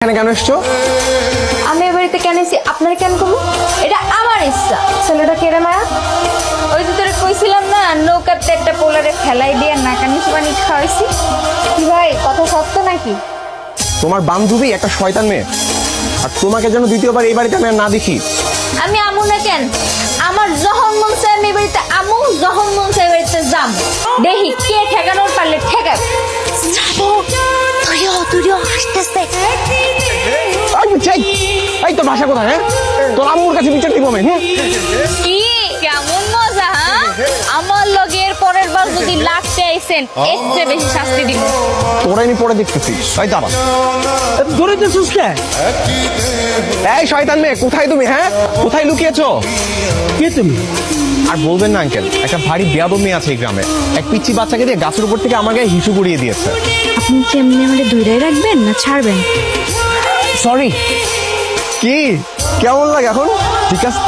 এখানে কেন এসছো? আমি এ বাড়িতে কেন এসেছি আপনার কেন কমু? এটা আমার ইচ্ছা। ছেলেটা কেড়ে মায়া ওই যে তোরে কইছিলাম না, নৌকাতে একটা পোলারে ফেলাই দিয়ে নাকানি পানি খাওয়াইছি। কি ভাই কথা সত্য নাকি? তোমার বান্ধবী একটা শয়তান মেয়ে, আর তোমাকে যেন দ্বিতীয়বার এই বাড়িতে আমি আর না দেখি। আমি আমু না কেন? আমার যখন মন চায় আমি এ বাড়িতে আমু, যখন মন চায় এ বাড়িতে যাম। দেখি কে ঠেকানোর পারলে ঠেকাক। তুইও হাসতেছে। এই তোর ভাষা কোথায়? হ্যাঁ, তোর আম্মুর কাছে বিচার দিব আমি। কি কেমন মজা? হ্যাঁ, আমার লগের পরের বার যদি লাগতে আইছেন এর চেয়ে বেশি শাস্তি দিব। তোরা আমি পরে দেখতেছি। তাই দাঁড়া, ধরেতেছিস কে? এই শয়তান মেয়ে, কোথায় তুমি? হ্যাঁ, কোথায় লুকিয়েছো? কে তুমি? আর বলবেন না আঙ্কেল, একটা ভারী বেয়াদব মেয়ে আছে এই গ্রামে। এক পিচ্চি বাচ্চাকে দিয়ে গাছের উপর থেকে আমার গায়ে হিসু করিয়ে দিয়েছে। আপনি কি এমনি আমাদের ধৈর্য রাখবেন না ছাড়বেন? সরি। কি কেমন লাগে এখন? ঠিক আছে,